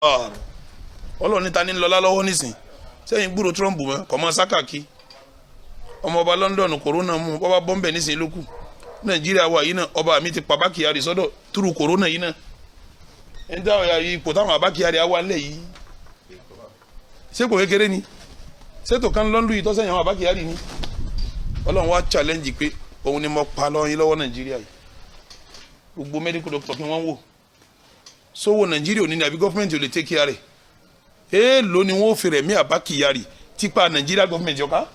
Ọlọ́run ní ta ní lọ́lá lọ́wọ́ nísìn sẹ́yìn gbúrò Trump mọ́ kọ́mọ sákàkí ọmọọba London corona mú bọ́bá bọ́m̀bẹ̀ nísìn lókù Nàìjíríà wà yìí náà ọba mi ti pa Abba Kyari sọ́dọ̀ túrú corona yìí náà ẹni táwọn ipò táwọn Abba Kyari wà lẹ̀ yìí sépò kékeré ni sétò kan London yìí tọ́sẹ̀yìn àwọn Abba Kyari ni Ọlọ́run wá challenge pé òun ni mo pa lọ́yìn lọ́wọ́ Nàìjíríà yìí gbogbo medical doctor kí wọ́n wò sówó Nàìjíríà ò ní àbí gọ́fìmẹ̀ntì ò lè take care rẹ̀ lónìí wọn ò fi rẹ̀ mí Abba Kyari tipa Nàìjíríà gọ́fìmẹ̀ntì ọ̀ká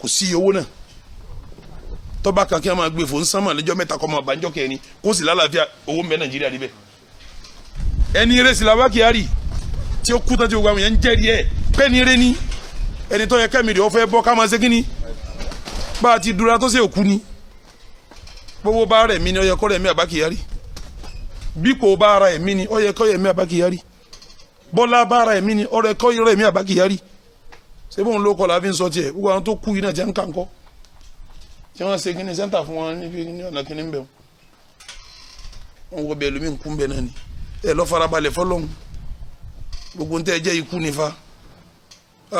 kò sí owó náà tọ́ba kan kí wọ́n máa gbé fòun sánmà lọ́jọ́ mẹ́ta kọ́ máa bàjọ́ kẹrin kó sì lálàáfíà owó ń bẹ Nàìjíríà níbẹ̀ ẹni eré sí Abba Kyari tí ó kú tán tí gbogbo àwọn yẹn ń jẹ́rìí ẹ̀ pẹ́ ni eré ni ẹni tó yẹ kẹ́mìrì ó fẹ́ bọ́ ká máa ṣe kí ni bá a ti dúra tó ṣe òkú ni gbogbo bá rẹ̀ mí ni ó yẹ kó rẹ̀ mí Abba Kyari bí kò bá ara ẹ̀mí ni ó yẹ kó rẹ̀ mí Abba Kyari Bọ́lá bá ara ẹ̀mí ni ó yẹ kó rẹ̀ mí Abba Kyari ṣé bóun ló kọ́ la fi ń sọ tiẹ̀ gbogbo àwọn tó kú yìí náà jẹ́ ń kà ń kọ́ tí wọ́n ṣe kíni sẹ́ńtà fún wọn níbi ní ọ̀nà kíní ń bẹ̀ wọ́n wọ bẹ́ẹ̀ lómi ń kú ń bẹ̀ náà ni ẹ lọ́ farabalẹ̀ fọlọ́hún gbogbo ntẹ́ jẹ́ ikú nífa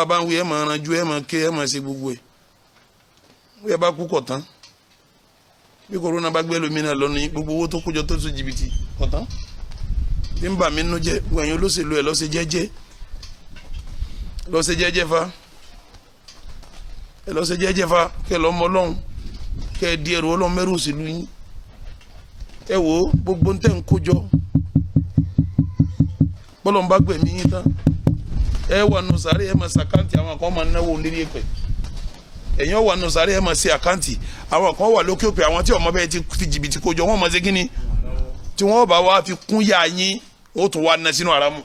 bá ń wí ẹ máa ranjú ẹ máa ké ẹ máa ṣe gbogbo ẹ wíyá bá kú kọ̀tán bí korona bá gbé lómi náà lọ́nu gbogbo owó tó kójọ tó tún jìbìtì kọ̀tán tí ń bà mí nínú jẹ́ gbẹ̀yìn olóṣèlú ẹ̀ lọ́sẹ̀ jẹ́jẹ́ fa ẹ lọ́sẹ̀ jẹ́jẹ́ fa kẹ́ lọ́ mọ́ lọ́hùn kẹ́ ẹ di ẹrù ọlọ́run mẹ́rù òṣèlú yín ẹ wò ó gbogbo ń tẹ̀ ń kójọ bọ́lọ̀ ń bá gbẹ̀mí yín tán ẹ wà nù sáré ẹ máa ṣe àkáǹtì àwọn kan máa náwó lérí ẹ̀pẹ̀ ẹ̀yin wà nù sáré ẹ máa ṣe àkáǹtì àwọn kan wà lókè òpè àwọn tí ọmọ bẹ́ẹ̀ ti fi jìbìtì kójọ wọ́n máa ṣe kí ni tí wọ́n bá wá fi kún yá yín ó tún wá ná sínú ara mu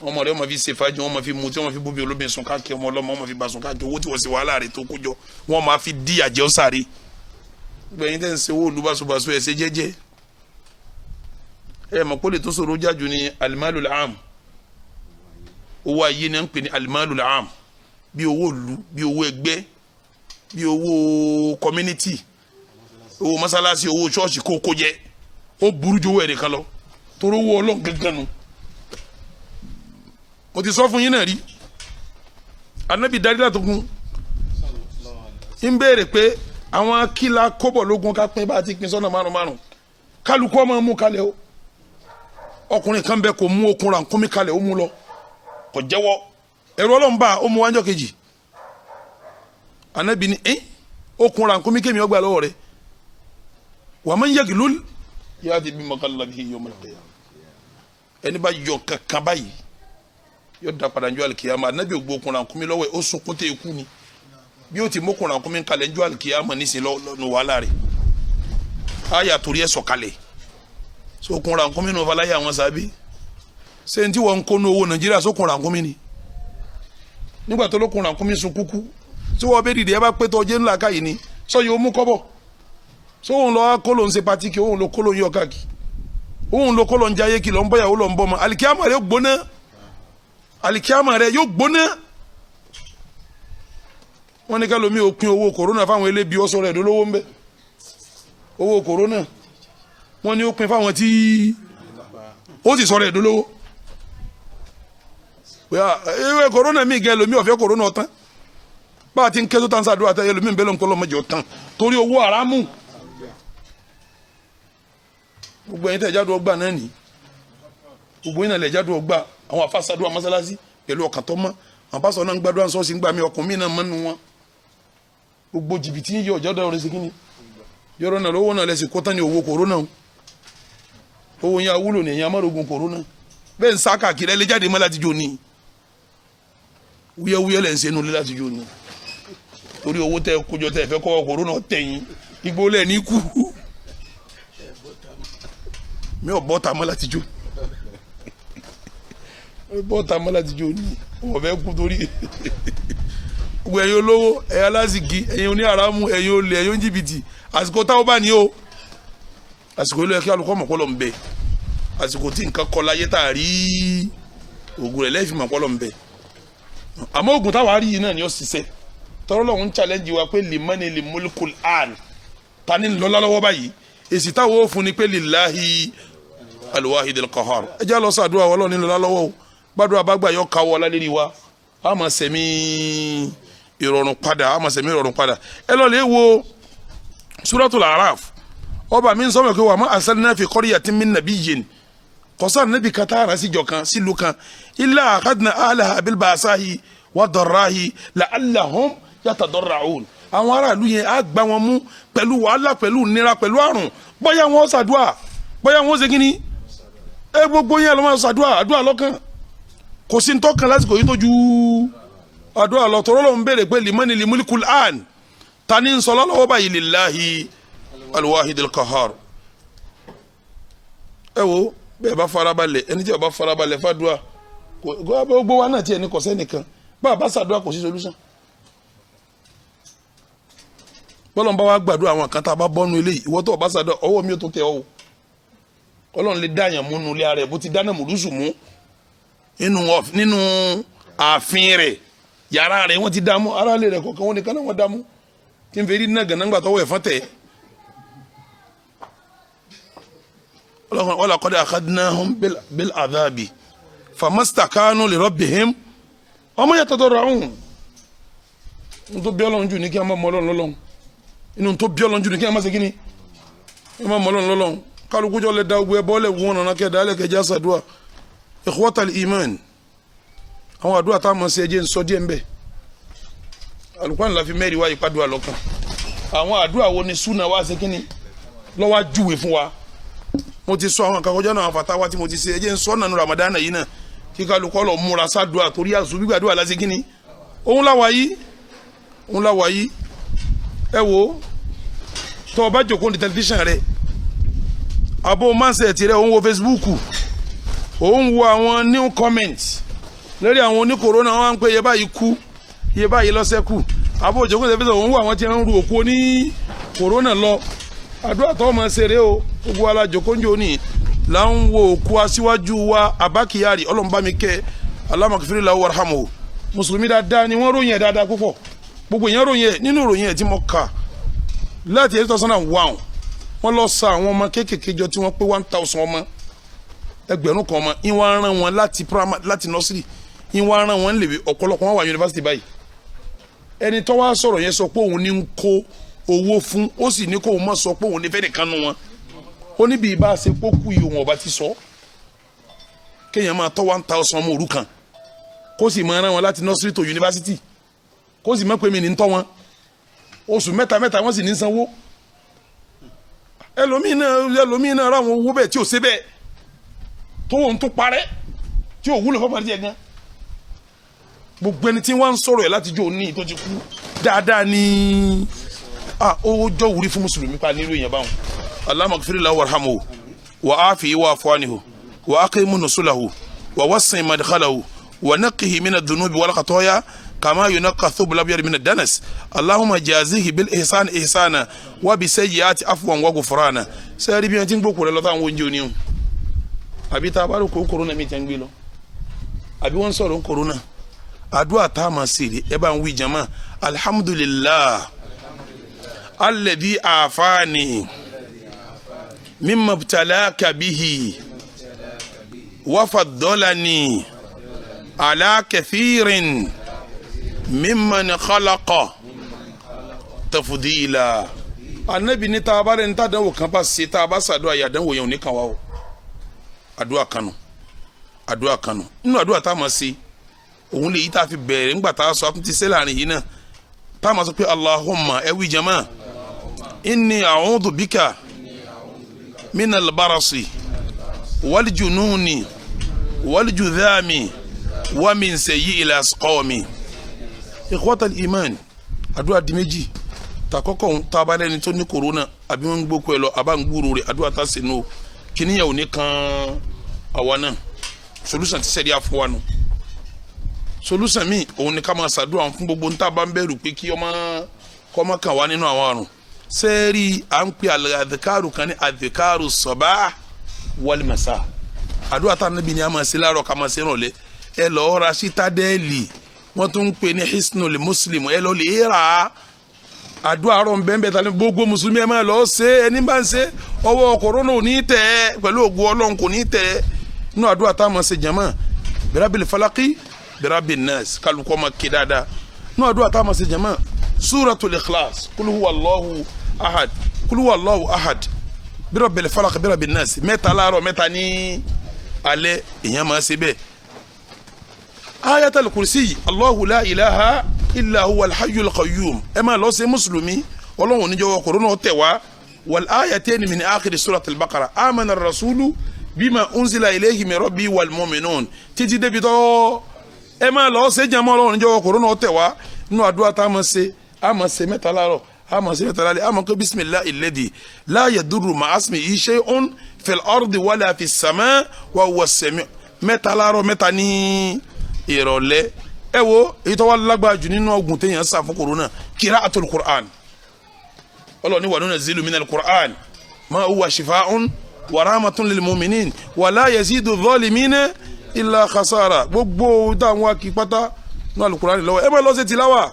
ọmọ rẹ wọ́n máa fi ṣe fàájì wọ́n máa fi mutí wọ́n máa fi bóbi olóbìn sùn káàkiri ọmọ ọlọ́mọ wọ́n máa fi bá sùn káàkiri owó tí wọ́n ṣe wàhálà rẹ̀ tó kójọ wọ́n máa fi dí àjẹ́ ọ̀sàrè gbẹ̀yìn tẹ́ ń ṣe owó olúbàṣubàṣu ẹ̀ ṣe jẹ́jẹ́ ẹ mọ̀ pé lè tó sọ̀rọ̀ jájú ní alimalul am owó ayé ni à ń pè ní alimalul am bí owó ìlú bí owó ẹgbẹ́ bí owó community owó masalasi owó ṣọ́ọ̀ṣì kó jẹ ó burú ju owó ẹnìkan lọ torí owó ọlọ́run gangan nu mo ti sọ fún yín náà rí anabi dalila tó kún ń béèrè pé àwọn kíla kọ́bọ̀ lógún ká pín bá a ti pín sọ́nà márùn kálukú ọmọ mú kalẹ̀ o ọkùnrin kan bẹ kò mú okun rànkúnmí kalẹ̀ ó mú lọ kò jẹ́wọ́ ẹ̀rọ ọlọ́run bá ó mú wájọ́ kejì anabi ni okun rànkúnmí kémi ọgbà lọ́wọ́ rẹ̀ wà máa ń yẹ gìlúl yá ti bí mọ́kànlá bí yọ ọmọ rẹ̀ ẹni bá yọ kankan báyìí yóò da padà njọ́ alikiyama anabi ògbó okun rànkúnmí lọ́wọ́ ẹ̀ ó sunkún tẹ̀ ikú ni bí ó ti mú okun rànkúnmí kalẹ̀ njọ́ alikiyama nísìnyí lọ́nu wàhálà rẹ̀ ayà torí ẹ̀ sọ̀kalẹ̀ so kun rànkúnmí nù falaya àwọn sábì ṣé n tí wọ́n ń kó ní owó Nàìjíríà so kun rànkúnmí ni nígbà tó ló kun rànkúnmí sun kúkú tí wọ́n bẹ dìde ẹ bá pé tó ọjẹ́ ńlá káyìí ni sọ yóò mú kọ́bọ̀ so òun lọ kóló ń ṣe patiki òun lọ kóló ń yọ káàkì òun lọ kóló ń jayé kí lọ ń bọ́yàwó lọ ń bọ́ mọ́ alikiyama rẹ yóò gbóná wọ́n ní ká lomi òpin owó kòrónà fáwọn elébi ọ̀sọ̀ rẹ̀ dolówó ń bẹ owó kòrónà wọ́n ní ó pin fáwọn tí ó sì sọ̀rọ̀ ẹ̀dọ́lówó ewé korona mi gẹ lomi ọ̀fẹ́ korona ọ̀tán bá a ti ń kẹ́ tó tán sàdúrà tẹ́ lomi bẹ́ẹ̀ lọ́nkọ́ lọ́mọdé ọ̀tán torí owó haramu gbogbo ẹ̀yin tẹ̀ jáde ọgbà náà nì gbogbo yín náà lẹ̀ jáde ọgbà àwọn afásádùn amásálásí pẹ̀lú ọkàn tó mọ́ àwọn pásọ̀ náà ń gbàdúrà sọ́ọ̀sì ń gbà mí ọkùnrin náà mọ́nu wọn gbogbo jìbìtì yíyọ ọ̀jọ́dọ̀ ọ̀rẹ́ sí kíni yọrọ náà lọ́wọ́ náà lẹ́sìn kọ́tán ní owó korona owó yẹn awúlò ní ẹ̀yìn amárogun korona bẹ́ẹ̀ ń sá káàkiri ẹlẹ́ jáde mọ́ láti jó ní wúyẹ́wúyẹ́ lẹ́ ń sẹ́nu lé láti jó ní torí owó tẹ kójọ tẹ fẹ́ kọ́ korona tẹ̀yìn igbó lẹ̀ ní kú mi ò bọ́ ta mọ́ láti jó bọ́ ta mọ́ láti jó ní wọ́n fẹ́ kú torí gbogbo ẹ̀yin olówó ẹ̀yin alásìkí ẹ̀yin oníhàrámù ẹ̀yin olè ẹ̀yin oníjìbìtì àsìkò táwọn bá ní o àsìkò ilé ẹ̀kẹ́ alùpùpù mọ̀kọ́lọ̀ ń bẹ àsìkò tí nǹkan kọ́ láyé tá a rí ògùn rẹ̀ lẹ́yìn mọ̀kọ́lọ̀ ń bẹ àmọ́ ògùn táwọn arí yìí náà ni ó ṣiṣẹ́ tọ́rọ́ lọ́hún ń challenge wa pé limani limulikul an ta ni lọ́lá lọ́wọ́ báyìí èsì táwọn ò fún ni pé lillahi al-wahid al-qahhar ẹ jẹ́ lọ sàdúrà wọ́n lọ́ọ̀ nínú lálọ́wọ́ o gbàdúrà bá gbà yọ káwọ́ lálẹ́rì wa a máa sẹ̀mí ìrọ̀rùn padà ẹ lọ́ọ̀ lè wo suratul A'raf ọba mi ń sọ pé wà má arsalna fi qaryatin min nabiyyin kọ́sán níbi kan tá a rà síjọ kan sílùú kan illa akhadna ahlaha bil ba'sahi wad darrahi la'allahum yatadarra'un àwọn aráàlú yẹn á gbá wọn mú pẹ̀lú wàhálà pẹ̀lú nira pẹ̀lú àrùn bóyá wọn ṣàdúà bóyá wọn ṣe kí ni gbogbo yẹn ló máa ṣàdúà àdúà lọ́kàn kò sí ntọ́kàn lásìkò yìí tó ju àdúà lọ tọ́rọ́ ló ń béèrè pé limani limulikul an ta ni ń sọ lọ́wọ́ báyìí lillahi al-wahid al-qahhar ẹ wo bẹ́ẹ̀ bá farabalẹ̀ ẹni tí ó bá farabalẹ̀ fàdúà gbogbo wa náà tiẹ̀ ní kọ̀sẹ́ nìkan bá a bá ṣàdúà kò sí solution bọ́lọ̀ ń bá wa gbàdúrà àwọn kan tá a bá bọ́nu eléyìí ìwọ tó o bá ṣàdúà ọwọ́ mi ò tó tẹ ọ́ o ọlọ́run lè dáyàn mú nulẹ̀ ara ẹ̀ bó ti dáná mùrúsù mú nínú ààfin rẹ̀ yàrá rẹ̀ wọ́n ti dààmú aráàlú rẹ̀ kọ̀ọ̀kan wọn nìkan náà wọ́n dààmú tí n fẹ́ rí náà gànàgbà tọwọ́ ẹ̀fọn tẹ̀ ọlọ́run wala qad akhadnahum bil adhabi famastakanu li rabbihim ọmọ yàtọ̀ tó rà ọ̀hún n tó bí ọlọ́run jù ní kí a máa mọ ọlọ́run lọ́lọ́run inú tó bí ọlọ́run jù ní kí a máa ṣe kí ni kí a máa mọ ọlọ́run lọ́lọ́run kálukú jọ lè da ogun ẹ bọ́ọ̀lẹ̀ wọn nana kẹ́ da alẹ́kẹ́ jẹ́ àṣàdúrà ikhwatal iman àwọn àdúrà tá a mọ̀ sí ẹjẹ́ ń sọ díẹ̀ ń bẹ̀ alùpàá ńlá fi mẹ́rin wá ìpàdúrà lọ́kàn àwọn àdúrà wo ni súnà wá ṣe kí ni lọ́wọ́ júwe fún wa mo ti sọ àwọn àkàkọ́jọ́ náà fàtàwá tí mo ti ṣe ẹjẹ́ ń sọ nànú Ramadan yìí náà kí kálukọ́ lọ múra sádùá torí àṣù gbígbàdúrà lásì kí ni òun láwa yìí ẹ wo tó o bá jókòó ní tẹlifíṣàn rẹ abo mansẹ̀tì rẹ òun wo Facebook òun wo àwọn new comments lórí àwọn oníkòrónà wọn pé iye báyìí kú iye báyìí lọ́sẹ̀ kú abo jókòó ní tẹlifíṣàn òun wo àwọn tí wọ́n ń ru òkú ní kòrónà lọ àdúrà tó máa ṣeré o gbogbo alájòkó ń jò ní là ń wo òkú aṣíwájú wa Abba Kyari ọlọ́mùbámi kẹ́ alámàkìfìrí làwọn wàhámù mùsùlùmí dáadáa ni wọ́n ròyìn ẹ̀ dáadáa púpọ̀ gbogbo èèyàn ròyìn ẹ̀ nínú ròyìn ẹ̀ tí mo kà láti 2001 wọ́n lọ sa àwọn ọmọ kéékèèké jọ tí wọ́n pé 1000 ọmọ ẹgbẹ̀rún kan ọmọ ìwọ̀n aràn wọn láti nursery ìwọ̀n aràn wọn lè ọ̀pọ̀lọpọ̀ wọn wà yunifásitì báyìí ẹni tó wá sọ̀rọ̀ yẹn sọ pé òun ní ń kó owó fún ó sì ní kó òun mọ̀ sọ pé òun ní fẹ́ nìkan nu wọn ó níbi ìbá ṣe pókú yìí òun ọba ti sọ kéèyàn máa tọ́ 1000 ọmọ òrukàn kó sì máa rán wọn láti nursery to university kó sì máa pè mí ní tọ́ wọn oṣù mẹ́ta wọ́n sì ní sanwó ẹlòmíì náà ra àwọn owó bẹ́ẹ̀ tí ò ṣe bẹ́ẹ̀ tó wọn tó parẹ́ tí ò wúlò fọ́pàá díẹ̀ gan gbogbo ẹni tí wọ́n ń sọ̀rọ̀ ẹ̀ láti jó ní tó ti kú dáadáa ní owó jọ wúrí fún mùsùlùmí pa nílùú yẹn báwọn Allahumma ighfir lahu warhamhu wa afihi wa afu anhu wa aqim nusulahu wa wasi' madkhalahu wa naqqihi min adh-dhunubi wal khataaya كما ينقى الثوب الأبيض من الدنس اللهم جازيه بالإحسان إحسانا وبالسيئات عفوا وغفرانا سيري بيان تين بوكو لو تان وونجو نيو àbí tá bá ro ko corona mi tan gbe lọ àbí wọ́n sọ̀rọ̀ corona àdúà tá ma ṣe e bá ń wí jama alhamdulillah alladhi afani mimma ibtalaka bihi wa faddalani ala kathirin mimman khalaqa tafdila anabi ní tá bá ren tá dánwò kan bá ṣe tá bá ṣàdúà ya dánwò yẹn ò ní kan wá o àdúà kanu nínú àdúà tá ma ṣe òun lè yí tá fi bẹ̀rẹ̀ ńgbà tá sọ àtúntí ṣe láàrin yìí náà tá ma sọ pé allahumma ẹ wí jama inni a'udhu bika min al-barasi wal jununi wal judhami wa min sayyi'il asqami ikhwatal iman àdúà di méjì ta kọ́kọ́ tá bá lẹ́ni tó ní corona àbí wọ́n gboko ẹ lọ aba ngburu rẹ̀ àdúà tá ṣe no kini ya oni kan awana solution ti seri afọ anu solution mi òun ni ká máa ṣàdúrà fún gbogbo nta bá ń bẹ̀rù pé kí ko ma kan wá nínú àwọn àrùn seri an pe al-adhkaru kan ni adhkaru sabah wal masa àdúà tá Nábì ní a máa ṣe láàárọ̀ ká máa ṣe rọ̀lẹ́ ẹ lọ ra Citadel wọ́n tún pè ní hisnul muslim ẹ lọ lè ra àdúrà àárọ̀ ń bẹ́ẹ̀ tani gbogbo mùsùlùmí ẹ máa lọ ṣe ẹni bá ń ṣe ọwọ́ kòrónà ò ní tẹ̀ pẹ̀lú ògùn ọlọ́run kò ní tẹ̀ inú àdúrà tá a máa ṣe jàmá birabil falaki birabin nas kálukọ́ máa ké dáadáa inú àdúrà tá a máa ṣe jàmá suratul ikhlas kul huwallahu ahad kul huwallahu ahad birabil falaki birabin nas mẹ́ta láàárọ̀ mẹ́ta ní alẹ́ èèyàn máa ṣe bẹ́ẹ̀ ayatul kursi allahu la ilaha illa huwa alhayyul qayyum ẹ máa lọ ṣe mùsùlùmí ọlọ́run oníjọ́wọ́ kòrónà tẹ̀ wá wal ayatayn min akhir suratul baqara amana ar-rasulu bima unzila ilayhi min rabbi wal mu'minun títí débi tó ẹ máa lọ ṣe jàmọ́ ọlọ́run oníjọ́wọ́ kòrónà tẹ̀ wá nínú àdúrà tá a máa ṣe mẹ́ta láàárọ̀ a máa ṣe mẹ́ta lálẹ́ a máa kó bismillahi alladhi la yadurru ma'a ismihi shay'un fil ardi wala fis samaa wa huwa as-sami' mẹ́ta láàárọ̀ mẹ́ta ní ìrọ̀lẹ́ ẹ wo èyí tó wà lágbára jù nínú ọgùn téèyàn sá fún corona qira'atul Qur'an ọlọ́ni wà nunazzilu minal Qur'an ma huwa shifaa'un wa rahmatun lil mu'minin wa la yazidu adh-dhalimina illa khasara gbogbo táwọn akípátá ní al-Qur'an lọ́wọ́ ẹ bá lọ́sẹ̀ tìláwà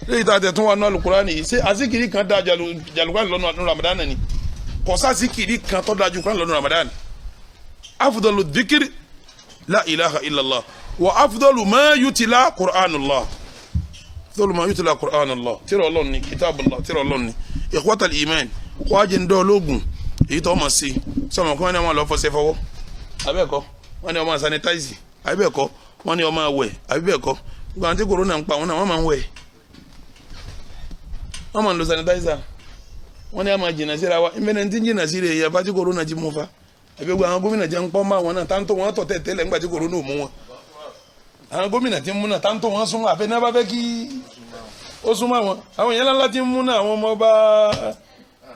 léyìí tá a tẹ̀ tún wà ní al-Qur'an yìí ṣé azikiri kan dáa jàlùkúránì lọ́nà Ramadan ni kò sá azikiri kan tó dáa jùkúránì lọ́nà Ramadan afdalu dhikri la ilaha illallah wa afdalu ma yutila Qur'anullah afdalu ma yutila Qur'anullah tírà Ọlọ́run ni kitabullah tírà Ọlọ́run ni ikhwatal iman wájẹ ndọ́ ológun èyí tó ma sí sọmọ kí wọ́n ní wọ́n lọ fọṣẹ fọwọ́ abẹ́ẹ̀kọ́ wọ́n ní wọ́n máa sanitize abẹ́ẹ̀kọ́ wọ́n ní wọ́n máa wẹ̀ abẹ́ẹ̀kọ́ gbogbo àwọn tí corona ń pa wọn náà wọ́n máa ń wẹ̀ wọ́n máa ń lo sanitizer wọ́n ní wọ́n máa jìnnà síra wa ìmẹ́ni tí ń jìnnà sí rẹ̀ yẹ bá tí corona ti mú fa àbẹ́gbẹ́ àwọn gómìnà jẹ́ ń pọ́n bá wọn náà táńtó wọn tọ̀ tẹ́lẹ̀ ńgbà tí corona ò mú wọn àwọn gómìnà tí ń múnà táńtó wọn súnmọ́ àfẹ́ náà bá fẹ́ kí ó súnmọ́ wọn àwọn èèyàn ńlá tí ń múnà àwọn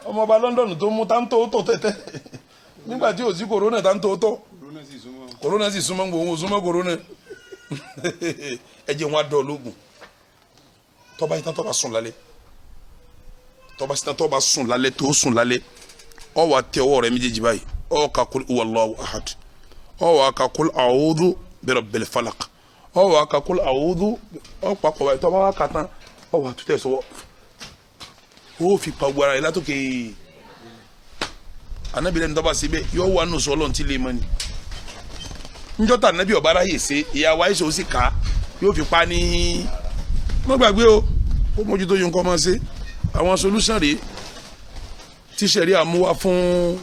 ọmọọba London tó mú táńtó tó tẹ́tẹ́ nígbà tí ò sí corona táńtó tó corona sì súnmọ́ gbòòwò súnmọ́ corona ẹ jẹ́ wọn á dọ̀ ológun tọ́ba yìí tán tọ́ba sùn lálẹ́ tọ́ba yìí tán tọ́ba sùn lálẹ́ tó sùn lálẹ́ ọ wà tẹ ọwọ́ rẹ méjèèjì báyìí ọ kà kul huwallahu ahad ọ wà kà kul a'udhu birabbil falaq ọ wà kà kul a'udhu ọ pàkọ́ báyìí tọ́ba wà kà tán ọ wà tó tẹ̀ sọ́wọ́ ó fi pa gbára yìí látòkè anabi lẹ́nu tọ́ba síbẹ̀ yọ wà nù sọ́lọ́ ntí lè mọ́ ni njọ́ta anabi ọba ara yè sé ìyàwó àyíṣẹ́ ó sì ká yóò fi pa ní má gbàgbé o ó mójútó yín kọ́ máa ṣe àwọn solution rèé tíṣẹ̀rí àmúwá fún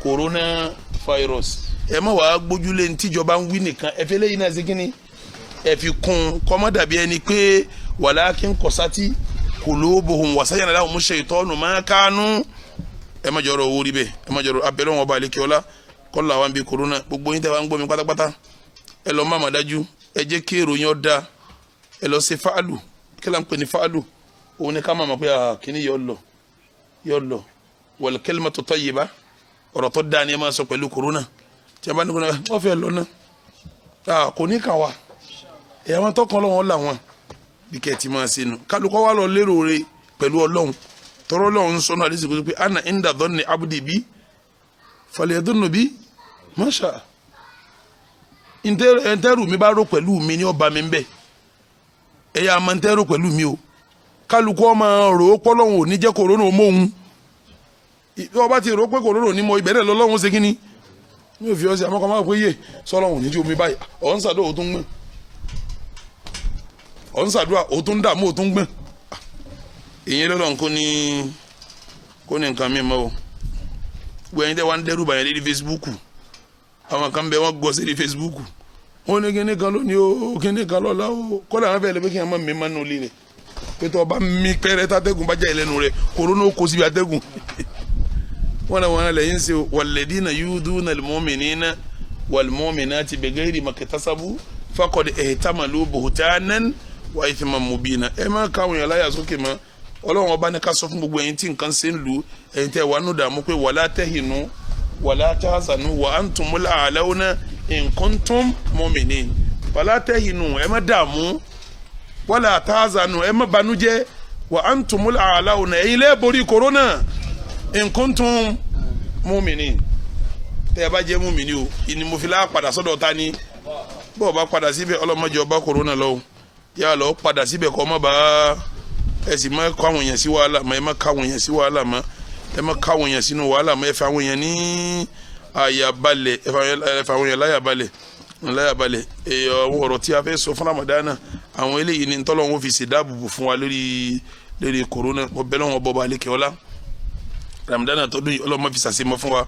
coronavirus ẹ má wàá gbójúlé ní tíjọba ń wí nìkan ẹ fẹ́ lẹ́yìn náà sí kínní ẹ fi kún kọ́mọ́ dàbí ẹni pé walakin qasati qulubuhum wa sayyana lahumu shaytanu ma kanu ẹ má jọrọ owó rí bẹ́ẹ̀ ẹ má jọrọ abẹ́rẹ́ wọn ọba àlekè ọlá kọ́lá wa ń bi corona gbogbo yín tẹ́ wá ń gbọ́ mi pátápátá ẹ lọ má má dájú ẹ jẹ́ kí èròyìn ọ̀dà ẹ lọ ṣe fáàlù kí là ń pè ní fáàlù òun ni ká má má pé kíní yọ lọ wal kalimatu tayyiba ọ̀rọ̀ tó dáa ni ẹ máa sọ pẹ̀lú corona tí a bá ní kó náà wọ́n fẹ́ lọ náà kò ní kàn wá ẹ̀yà wọn tọkàn lọ́wọ́ làwọn bí kẹ́ ẹ̀ ti máa ṣe nu kálukọ́ wa lọ lérò rẹ̀ pẹ̀lú ọlọ́run tọrọ ọlọ́run sọnù àdìsí kó pé ana inda dhanni abdi bi falyadhunnu bi masha ntẹ́rù mi bá rò pẹ̀lú mi ní ọba mi ń bẹ̀ ẹ̀yà máa ntẹ́rù pẹ̀lú mi o kálukọ́ máa rò ó pọ́lọ́hún ò ní jẹ́ kòrónà ó mọ́hún ọba ti rò ó pé kòrónà ò ní mọ ìbẹ̀rẹ̀ lọ́lọ́hún ṣe kínní mi ò fi ọsẹ àmọ́ kan máa pé yé sọ́lọ́hún ní tí omi báyìí ọ̀hún sàdó òtún gbọ̀n ọ̀hún sàdúrà òtún dààmú òtún gbọ̀n èyí lọ́lọ́hún kó ní nǹkan mi mọ́ o gbẹ̀yìn tẹ́ wá ń dẹ́rù bàyẹn lédi Facebook àwọn kan bẹ wọ́n gbọ́ sí di Facebook wọ́n ní kíní kan lónìí o kíní kan lọ́la o kọ́lá àwọn fẹ́ẹ́ lè pé kí n máa mi máa nù lé rẹ̀ pé tó ọba mi pẹ́rẹ́ tátẹ́gùn bá já ìlẹ́nu rẹ̀ kòrónà ó kó síbi àtẹ́gùn wọ́n náà wọ́n lẹ́yìn sí walladhina yudhuna al-mu'minina wal-mu'minati bighayri maktasabu faqad ihtamalu buhtanan wa ithman mubina ẹ má káwọn yàrá yà sókè mọ́ ọlọ́run ọba ní ká sọ fún gbogbo ẹ̀yin tí nǹkan ṣe ń lu ẹ̀yin tẹ́ wà nù dààmú pé wala tahinu wala tahzanu wa antumul a'launa in kuntum mu'minin wala tahinu ẹ má dààmú wala tahzanu ẹ má banújẹ́ wa antumul a'launa ẹ̀yin lẹ́ borí corona in kuntum mu'minin tẹ́ ẹ bá jẹ́ mu'mini o ìní mo fi lá padà sọ́dọ̀ ta ni bọ́ọ̀ bá padà síbẹ̀ ọlọ́mọdé ọba corona lọ yà lọ padà síbẹ̀ kọ́ ọmọ bá ẹ sì má kó àwọn èèyàn sí wàhálà mọ́ ẹ má ká àwọn èèyàn sí wàhálà mọ́ ẹ má ká àwọn èèyàn sínú wàhálà mọ́ ẹ fà àwọn èèyàn ní àyàbalẹ̀ ẹ fà àwọn èèyàn láyàbalẹ̀ àwọn ọ̀rọ̀ tí a fẹ́ sọ fún Ramadana àwọn eléyìí ni ntọ́lọ́wọ́n fi ṣèdáàbòbò fún wa lórí corona ọbẹ̀ lọ́wọ́ bọ́ba alẹ́kẹ́ ọlá Ramadana tọdún yìí ọlọ́mọ fi ṣàṣemọ́ fún wa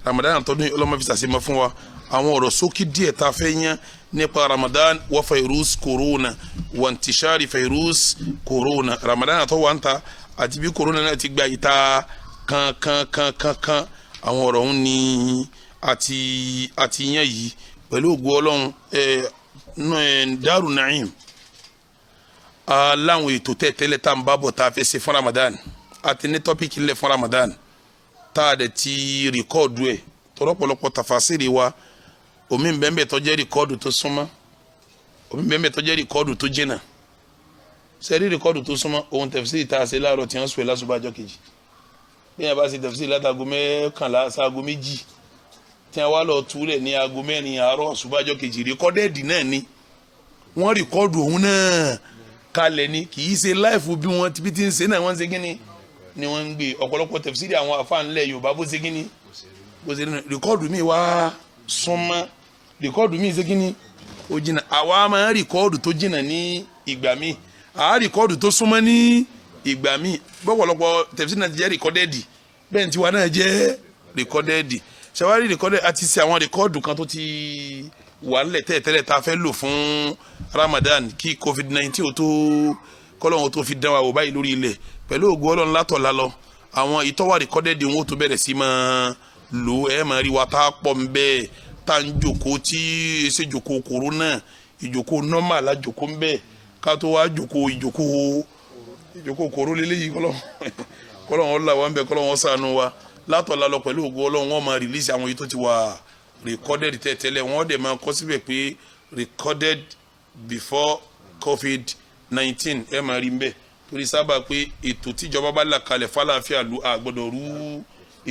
Ramadana tọdún yìí ọlọ́mọ fi ṣàṣemọ́ fún wa àwọn ọ̀rọ̀ sókè díẹ̀ tá a fẹ́ yẹn nípa Ramadan wa fairuz corona wa ntishari fairuz corona Ramadana tó wà ń ta àti bí corona náà ti gba ìta kan àwọn ọ̀rọ̀ ń ní àti yẹn yìí pẹ̀lú ògo Ọlọ́run Daaru Naim láwọn ètò tẹ́lẹ̀ tá à ń bá bọ̀ tá a fẹ́ ṣe fún Ramadan àti ní tọ́pìkì ńlẹ̀ fún Ramadan tá a dẹ̀ ti rìkọ́ọ̀dù ẹ̀ tọ́lọ́pọ̀lọpọ̀ tàfàṣìrì wa omi bẹ́ẹ̀ tó jẹ́ rìkọ́ọ̀dù tó súnmọ́ omi bẹ́ẹ̀ tó jẹ́ rìkọ́ọ̀dù tó jìnnà sẹ́rí rìkọ́ọ̀dù tó súnmọ́ ohun tẹ̀físìrì tá a ṣe láàárọ̀ tí wọ́n sùn ẹ̀ lásùbàjọ́ kejì bí wọ́n bá ṣe tẹ̀físìrì látago mẹ́kànlá sáago méjì tí wọ́n wá lọ túlẹ̀ ní aago mẹ́rin àárọ̀ àsùbàjọ́ kejì rìkọ́dẹ̀dì náà ni wọ́n rìkọ́ọ̀dù òun náà kalẹ̀ ni kì í ṣe láìfù bí wọ́n ti ń ṣe náà wọ́n ṣe kíni ni wọ́n ń gbé ọ̀pọ̀lọpọ̀ tẹ̀físìrì àwọn àfáànlẹ̀ Yorùbá bó ṣe kíni bó ṣe rìkọ́ọ̀dù mi wá súnmọ́ rìkọ́ọ̀dù mi ṣe kíni ó jìnnà àwa máa ń rìkọ́ọ̀dù tó jìnnà ní ìgbà mi àá rìkọ́ọ̀dù tó súnmọ́ ní ìgbà mi bọ́pọ̀lọpọ̀ tẹ̀físìrì náà ti jẹ́ rìkọ́dẹ̀dì bẹ́ẹ̀ tiwa náà jẹ́ rìkọ́dẹ̀dì ṣàwárí rìkọ́dẹ̀dì àti ṣe àwọn rìkọ́ọ̀dù kan tó ti wà nílẹ̀ tẹ́lẹ̀ tá a fẹ́ lò fún Ramadan kí COVID-19 tó kọ́lọ́hún tó fi dán wa wò báyìí lórí ilẹ̀ pẹ̀lú ògo Ọlọ́run látọ̀ lálọ́ àwọn ìtọ́wà rìkọ́dẹ̀dì wọn tó bẹ̀rẹ̀ sí máa lò ẹ̀ máa rí wa tá a pọ̀ ń bẹ́ẹ̀ tá n jòkó tí ẹsẹ̀ jòkó corona ìjòkó normal la jòkó ń bẹ́ẹ̀ ká tó wá jòkó ìjòkó kòró lélẹ́yìí kọ́lọ́hún ọ̀la wa ń bẹ kọ́lọ́hún ṣàánú wa látọ̀ lálọ́ pẹ̀lú ògo Ọlọ́run wọn máa release àwọn yìí tó ti wà recorded tẹ́tẹ́lẹ̀ wọ́n dẹ̀ máa kọ́ síbẹ̀ pé recorded before COVID-19 ẹ̀ máa rí ń bẹ̀ torí sábà pé ètò tíjọba bá là kalẹ̀ fàlàáfíà lu àgbọ̀dọ̀ rú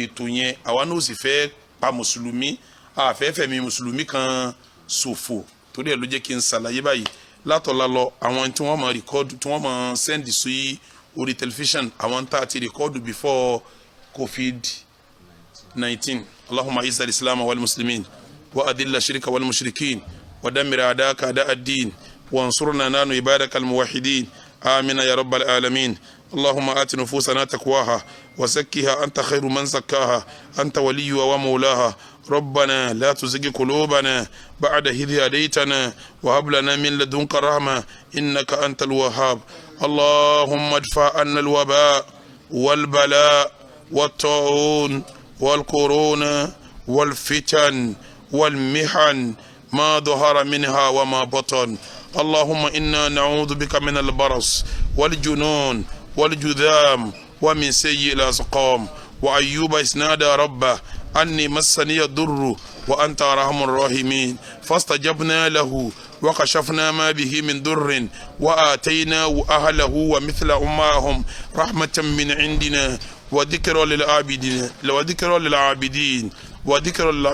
ètò yẹn àwa náà sì fẹ́ pa mùsùlùmí àfẹ́fẹ̀mí mùsùlùmí kan ṣòfò torí ẹ̀ ló jẹ́ kí n ṣàlàyé báyìí látọ̀la lọ àwọn tí wọ́n máa rìkọ́dù tí wọ́n máa sẹ́ndì sí orí tẹlifíṣàn àwọn tá a ti rìkọ́dù before COVID-19 Allahumma izza al-islam wal muslimin wa adilla shirka wal mushrikin wa dammir a'daka a'da ad-din wa ansurna nanu ibadaka al-muwahhidin آمين يا رب العالمين اللهم آت نفوسنا تقواها وزكها أنت خير من زكاها أنت ولي ومولاها ربنا لا تزغ قلوبنا بعد إذ هديتنا وهب لنا من لدنك رحمة إنك أنت الوهاب اللهم ادفع عنا الوباء والبلاء والطاعون والكورونا والفتن والمحن ما ظهر منها وما بطن اللهم إنا نعوذ بك من البرص والجنون والجذام ومن سيء الأسقام وأيوب إسنادى ربه أني مسني الضر وأنت أرحم الراحمين فاستجبنا له وكشفنا ما به من ضر وآتيناه أهله ومثل معهم رحمة من عندنا وذكرى للعابدين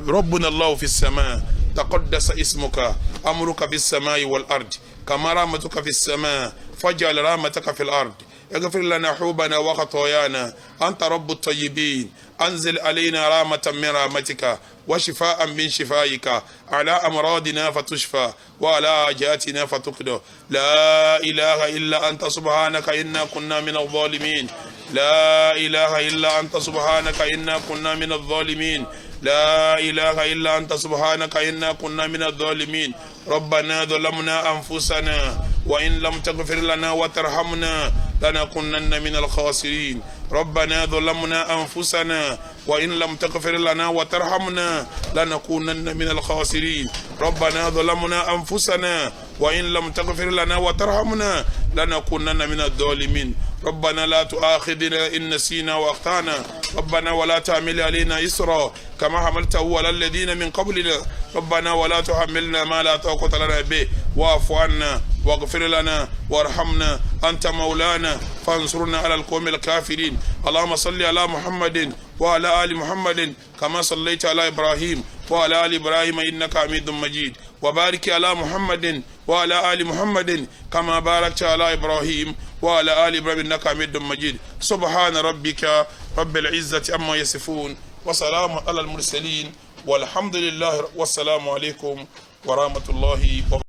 ربنا الله في السماء تقدس اسمك أمرك في السماء والأرض كما رحمتك في السماء فاجعل رحمتك في الأرض اغفر لنا حوبنا وخطايانا أنت رب الطيبين أنزل علينا رحمة من رحمتك وشفاء من شفائك على أمراضنا فتشفى وعلى حاجاتنا فتقضى لا إله إلا أنت سبحانك إنا كنا من الظالمين لا إله إلا أنت سبحانك إنا كنا من الظالمين لا إله إلا أنت سبحانك إنا كنا من الظالمين ربنا ظلمنا أنفسنا وإن لم تغفر لنا وترحمنا لنكونن من الخاسرين ربنا ظلمنا أنفسنا وإن لم تغفر لنا وترحمنا لنكونن من الخاسرين ربنا ظلمنا أنفسنا وإن لم تغفر لنا وترحمنا لنكونن من الظالمين ربنا لا تؤاخذنا إن نسينا وأخطأنا ربنا ولا تعمل علينا إسرا كما حملته على الذين من قبلنا ربنا ولا تحملنا ما لا طاقة لنا به واعف عنا واغفر لنا وارحمنا أنت مولانا فانصرنا على القوم الكافرين اللهم صل على محمد وعلى آل محمد كما صليت على إبراهيم وعلى آل إبراهيم إنك حميد مجيد وبارك على محمد وعلى آل محمد كما باركت على إبراهيم وعلى آل إبراهيم إنك حميد مجيد. سبحان ربك رب العزة عما يصفون وسلام على المرسلين والحمد لله والسلام عليكم ورحمة الله وبركاته.